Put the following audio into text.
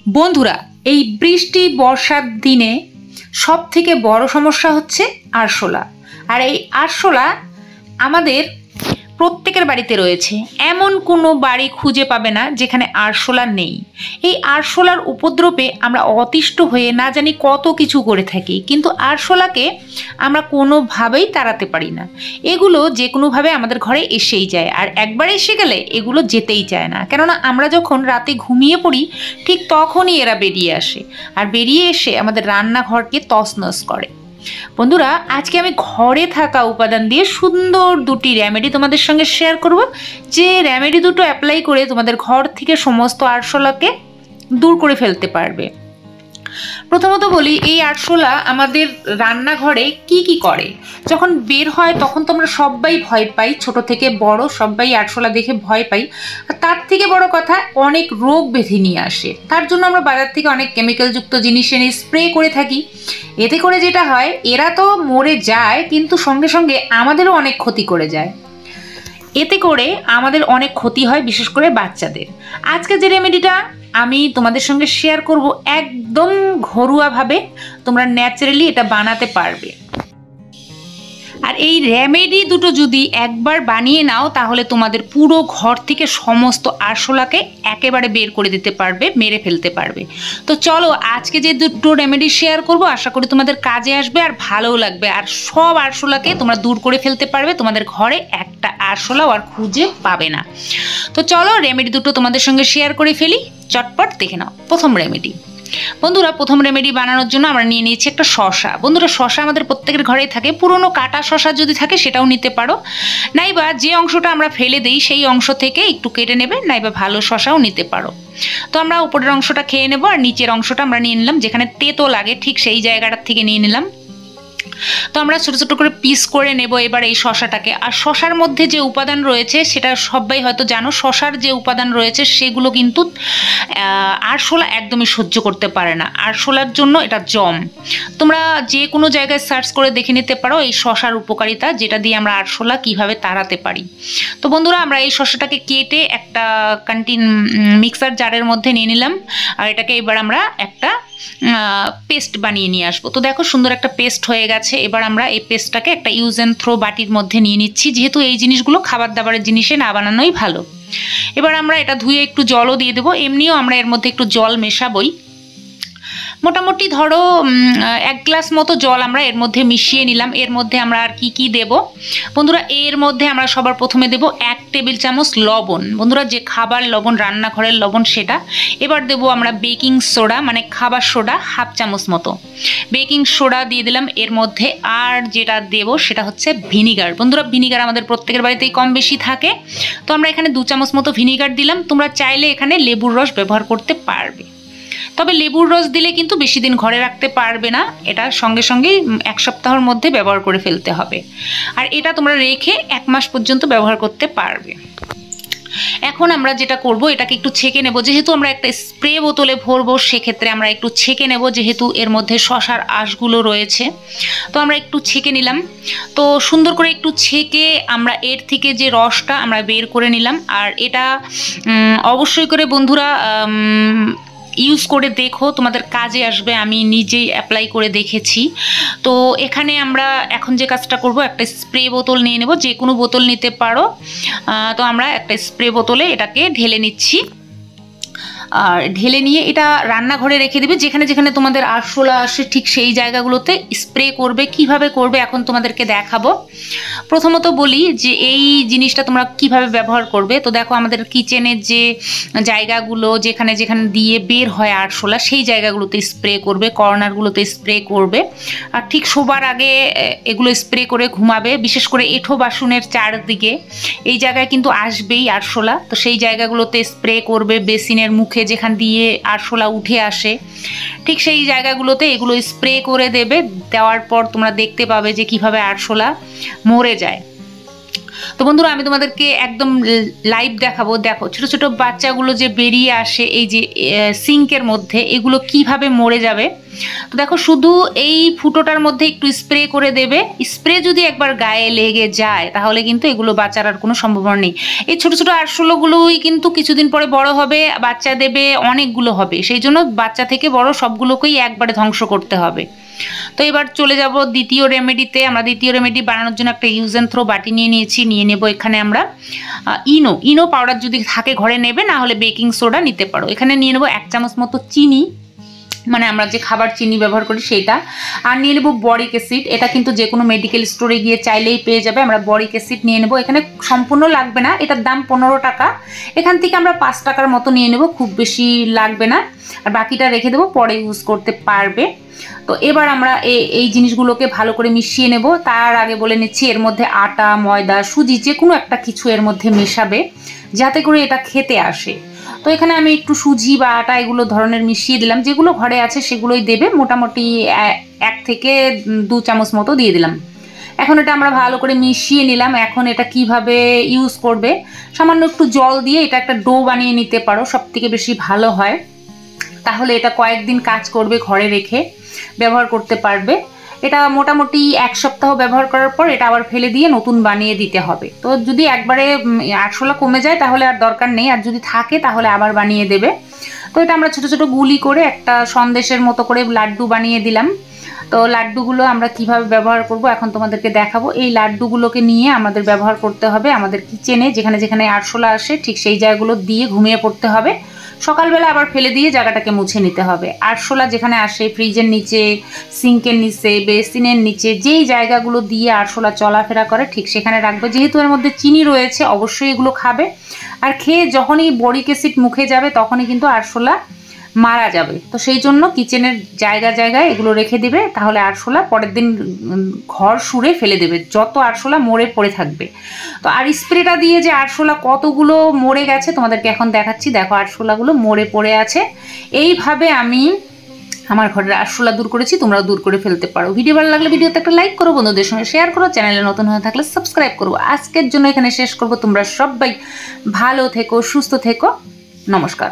বন্ধুরা, এই বৃষ্টি বর্ষার দিনে সব থেকে বড় সমস্যা হচ্ছে আরশোলা। আর এই আরশোলা আমাদের প্রত্যেকের বাড়িতে রয়েছে। এমন কোনো বাড়ি খুঁজে পাবে না যেখানে আরশোলা নেই। এই আরশোলার উপদ্রবে আমরা অতিষ্ঠ হয়ে না জানি কত কিছু করে থাকি, কিন্তু আরশোলাকে আমরা কোনোভাবেই তাড়াতে পারি না। এগুলো যে কোনোভাবে আমাদের ঘরে এসেই যায়, আর একবার এসে গেলে এগুলো যেতেই চায় না। কেননা আমরা যখন রাতে ঘুমিয়ে পড়ি ঠিক তখনই এরা বেরিয়ে আসে, আর বেরিয়ে এসে আমাদের রান্নাঘরকে তছনছ করে। বন্ধুরা, আজকে আমি ঘরে থাকা উপাদান দিয়ে সুন্দর দুটি রেমেডি তোমাদের সঙ্গে শেয়ার করব, যে রেমেডি দুটো অ্যাপ্লাই করে তোমাদের ঘর থেকে সমস্ত আরশোলাকে দূর করে ফেলতে পারবে। প্রথমত বলি, এই আরশোলা আমাদের রান্নাঘরে কি কি করে। যখন বের হয় তখন তো আমরা সবাই ভয় পাই, ছোট থেকে বড় সবাই আরশোলা দেখে ভয় পাই। আর তার থেকে বড় কথা, অনেক রোগ ব্যাধি নিয়ে আসে। তার জন্য আমরা বাজার থেকে অনেক কেমিক্যালযুক্ত জিনিস এনে স্প্রে করে থাকি। এতে করে যেটা হয়, এরা তো মরে যায় কিন্তু সঙ্গে সঙ্গে আমাদেরও অনেক ক্ষতি করে যায়। এতে করে আমাদের অনেক ক্ষতি হয়, বিশেষ করে বাচ্চাদের। আজকে যে রেমেডিটা আমি তোমাদের সঙ্গে শেয়ার করব, একদম ঘরোয়াভাবে তোমরা ন্যাচারালি এটা বানাতে পারবে। আর এই রেমেডি দুটো যদি একবার বানিয়ে নাও তাহলে তোমাদের পুরো ঘর থেকে সমস্ত আরশোলাকে একেবারে বের করে দিতে পারবে, মেরে ফেলতে পারবে। তো চলো, আজকে যে দুটো রেমেডি শেয়ার করব আশা করি তোমাদের কাজে আসবে আর ভালোও লাগবে, আর সব আরশোলাকে তোমরা দূর করে ফেলতে পারবে। তোমাদের ঘরে একটা আরশোলাও আর খুঁজে পাবে না। তো চলো, রেমেডি দুটো তোমাদের সঙ্গে শেয়ার করে ফেলি, চটপট দেখে নাও। প্রথম রেমেডি। বন্ধুরা, প্রথম রেমেডি বানানোর জন্য আমরা নিয়ে নিয়েছি একটা শসা। বন্ধুরা, শসা আমাদের প্রত্যেকের ঘরেই থাকে। পুরনো কাটা শসা যদি থাকে সেটাও নিতে পারো, নাইবা যে অংশটা আমরা ফেলে দিই সেই অংশ থেকে একটু কেটে নেবে, নাইবা ভালো শসাও নিতে পারো। তো আমরা উপরের অংশটা খেয়ে নেবো, আর নিচের অংশটা আমরা নিয়ে নিলাম, যেখানে তেতো লাগে ঠিক সেই জায়গাটার থেকে নিয়ে নিলাম। তো আমরা ছোটো ছোটো করে পিস করে নেব এবার এই শসাটাকে। আর শসার মধ্যে যে উপাদান রয়েছে সেটা সবাই হয়তো জানো, শসার যে উপাদান রয়েছে সেগুলো কিন্তু আরশোলা একদমই সহ্য করতে পারে না। আরশোলার জন্য এটা জম। তোমরা যে কোনো জায়গায় সার্চ করে দেখে নিতে পারো এই শসার উপকারিতা, যেটা দিয়ে আমরা আরশোলা কিভাবে তাড়াতে পারি। তো বন্ধুরা, আমরা এই শসাটাকে কেটে একটা মিক্সার জারের মধ্যে নিয়ে নিলাম, আর এটাকে এবার আমরা একটা পেস্ট বানিয়ে নিয়ে আসবো। তো দেখো, সুন্দর একটা পেস্ট হয়ে গেছে। এবার আমরা এই পেস্টটাকে একটা ইউজ অ্যান্ড থ্রো বাটির মধ্যে নিয়ে নিচ্ছি, যেহেতু এই জিনিসগুলো খাবার দাবারের জিনিসে না বানানোই ভালো। এবার আমরা এটা ধুয়ে একটু জলও দিয়ে দেবো। এমনিও আমরা এর মধ্যে একটু জল মেশাবই। মোটামুটি ধরো 1 গ্লাস মতো জল আমরা এর মধ্যে মিশিয়ে নিলাম। এর মধ্যে আমরা আর কি কি দেব বন্ধুরা, এর মধ্যে আমরা সবার প্রথমে দেব 1 টেবিল চামচ লবণ। বন্ধুরা, যে খাবার লবণ, রান্নাঘরের লবণ সেটা। এবার দেব আমরা বেকিং সোডা, মানে খাবার সোডা 1/2 চামচ মতো বেকিং সোডা দিয়ে দিলাম এর মধ্যে। আর যেটা দেব সেটা হচ্ছে ভিনিগার। বন্ধুরা, ভিনিগার আমাদের প্রত্যেকের বাড়িতেই কম বেশি থাকে, তো আমরা এখানে 2 চামচ মতো ভিনিগার দিলাম। তোমরা চাইলে এখানে লেবুর রস ব্যবহার করতে পারবে, তবে লেবুর রস দিলে কিন্তু বেশি দিন ঘরে রাখতে পারবে না, এটা সঙ্গে সঙ্গেই 1 সপ্তাহের মধ্যে ব্যবহার করে ফেলতে হবে। আর এটা তোমরা রেখে 1 মাস পর্যন্ত ব্যবহার করতে পারবে। এখন আমরা যেটা করব, এটাকে একটু ছেঁকে নেব। যেহেতু আমরা একটা স্প্রে বোতলে ভরবো, সেক্ষেত্রে আমরা একটু ছেঁকে নেব, যেহেতু এর মধ্যে শসার আঁশগুলো রয়েছে। তো আমরা একটু ছেঁকে নিলাম। তো সুন্দর করে একটু ছেঁকে আমরা এর থেকে যে রসটা আমরা বের করে নিলাম। আর এটা অবশ্যই করে বন্ধুরা ইউজ করে দেখো, তোমাদের কাজে আসবে। আমি নিজেই অ্যাপ্লাই করে দেখেছি। তো এখানে আমরা এখন যে কাজটা করব, একটা স্প্রে বোতল নিয়ে নেব, যে কোনো বোতল নিতে পারো। তো আমরা একটা স্প্রে বোতলে এটাকে ঢেলে নিচ্ছি। আর ঢেলে নিয়ে এটা রান্নাঘরে রেখে দেবে, যেখানে যেখানে তোমাদের আরশোলা আসে ঠিক সেই জায়গাগুলোতে স্প্রে করবে। কিভাবে করবে এখন তোমাদেরকে দেখাবো। প্রথমত বলি যে এই জিনিসটা তোমরা কিভাবে ব্যবহার করবে। তো দেখো, আমাদের কিচেনের যে জায়গাগুলো যেখানে যেখানে দিয়ে বের হয় আরশোলা, সেই জায়গাগুলোতে স্প্রে করবে, কর্নারগুলোতে স্প্রে করবে। আর ঠিক শোবার আগে এগুলো স্প্রে করে ঘুমাবে। বিশেষ করে এঁঠো বাসনের চারদিকে এই জায়গায় কিন্তু আসবেই আরশোলা, তো সেই জায়গাগুলোতে স্প্রে করবে। বেসিনের মুখে যেখান দিয়ে আরশোলা উঠে আসে ঠিক সেই জায়গাগুলোতে এগুলো স্প্রে করে দেবে। দেওয়ার পর তোমরা দেখতে পাবে যে কিভাবে আরশোলা মরে যায়। তো বন্ধুরা আমি তোমাদেরকে একদম লাইভ দেখাবো। দেখো ছোট ছোট বাচ্চাগুলো যে বেরিয়ে আসে এই যে সিঙ্কের মধ্যে, এগুলো কিভাবে মরে যাবে। তো দেখো শুধু এই ফুটোটার মধ্যে একটু স্প্রে করে দেবে, স্প্রে যদি একবার গায়ে লেগে যায় তাহলে কিন্তু এগুলো বাঁচার আর কোনো সম্ভাবনা নেই। এই ছোট ছোট আরশোলাগুলোই কিন্তু কিছুদিন পরে বড় হবে, বাচ্চা দেবে, অনেকগুলো হবে, সেই জন্য বাচ্চা থেকে বড় সবগুলোকেই একবারে ধ্বংস করতে হবে। তো এবার চলে যাব দ্বিতীয় রেমেডিতে। আমরা দ্বিতীয় রেমেডি বানানোর জন্য একটা ইউজ অ্যান্ড থ্রো বাটি নিয়ে নিয়েছি। নিয়ে নেব এখানে আমরা ইনো পাউডার যদি থাকে ঘরে নেবে, না হলে বেকিং সোডা নিতে পারো। এখানে নিয়ে নেব 1 চামচ মতো চিনি, মানে আমরা যে খাবার চিনি ব্যবহার করি সেটা। আর নিয়ে নেব বরিক অ্যাসিড, এটা কিন্তু যে কোনো মেডিকেল স্টোরে গিয়ে চাইলেই পেয়ে যাবে। আমরা বরিক অ্যাসিড নিয়ে নেব, এখানে সম্পূর্ণ লাগবে না, এটার দাম 15 টাকা। এখান থেকে আমরা 5 টাকার মতো নিয়ে নেব, খুব বেশি লাগবে না, আর বাকিটা রেখে দেবো, পরে ইউজ করতে পারবে। তো এবার আমরা এই জিনিসগুলোকে ভালো করে মিশিয়ে নেব। তার আগে বলে নিচ্ছি এর মধ্যে আটা, ময়দা, সুজি যে কোনো একটা কিছু এর মধ্যে মেশাবে যাতে করে এটা খেতে আসে। তো এখানে আমি একটু সুজি বা আটা এগুলো ধরনের মিশিয়ে দিলাম, যেগুলো ঘরে আছে সেগুলোই দেবে, মোটামুটি 1 থেকে 2 চামচ মতো দিয়ে দিলাম। এখন এটা আমরা ভালো করে মিশিয়ে নিলাম। এখন এটা কিভাবে ইউজ করবে, সামান্য একটু জল দিয়ে এটা একটা ডো বানিয়ে নিতে পারো, সবথেকে বেশি ভালো হয়। তাহলে এটা কয়েকদিন কাজ করবে, ঘরে রেখে ব্যবহার করতে পারবে। এটা মোটামুটি 1 সপ্তাহ ব্যবহার করার পর এটা আবার ফেলে দিয়ে নতুন বানিয়ে দিতে হবে। তো যদি একবারে আরশোলা কমে যায় তাহলে আর দরকার নেই, আর যদি থাকে তাহলে আবার বানিয়ে দেবে। তো এটা আমরা ছোট ছোট গুলি করে একটা সন্দেশের মতো করে লাড্ডু বানিয়ে দিলাম। তো লাড্ডুগুলো আমরা কিভাবে ব্যবহার করব এখন তোমাদেরকে দেখাবো। এই লাড্ডুগুলোকে নিয়ে আমাদের ব্যবহার করতে হবে আমাদের কিচেনে, যেখানে যেখানে আরশোলা আসে ঠিক সেই জায়গাগুলো দিয়ে ঘুমিয়ে পড়তে হবে। সকালবেলা আবার ফেলে দিয়ে জায়গাটাকে মুছে নিতে হবে। আরশোলা যেখানে আসে ফ্রিজের নিচে, সিঙ্কের নিচে, বেসিনের নিচে, যেই জায়গাগুলো দিয়ে আরশোলা চলাফেরা করে ঠিক সেখানে রাখবে। যেহেতু এর মধ্যে চিনি রয়েছে অবশ্যই এগুলো খাবে, আর খেয়ে যখনই বরিক অ্যাসিড মুখে যাবে তখনই কিন্তু আরশোলা মারা যাবে। তো সেই জন্য কিচেনের জায়গায় এগুলো রেখে দিবে, তাহলে আরশোলা পরের দিন ঘর সুরে ফেলে দেবে যত আরশোলা মরে পড়ে থাকবে। তো আর স্প্রেটা দিয়ে যে আরশোলা কতগুলো মরে গেছে তোমাদেরকে এখন দেখাচ্ছি। দেখো আরশোলাগুলো মরে পড়ে আছে। এইভাবে আমি আমার ঘরের আরশোলা দূর করেছি, তোমরাও দূর করে ফেলতে পারো। ভিডিও ভালো লাগলে ভিডিওতে একটা লাইক করো, বন্ধুদের সঙ্গে শেয়ার করো, চ্যানেলে নতুন হয়ে থাকলে সাবস্ক্রাইব করো। আজকের জন্য এখানে শেষ করবো। তোমরা সবাই ভালো থেকো, সুস্থ থেকো, নমস্কার।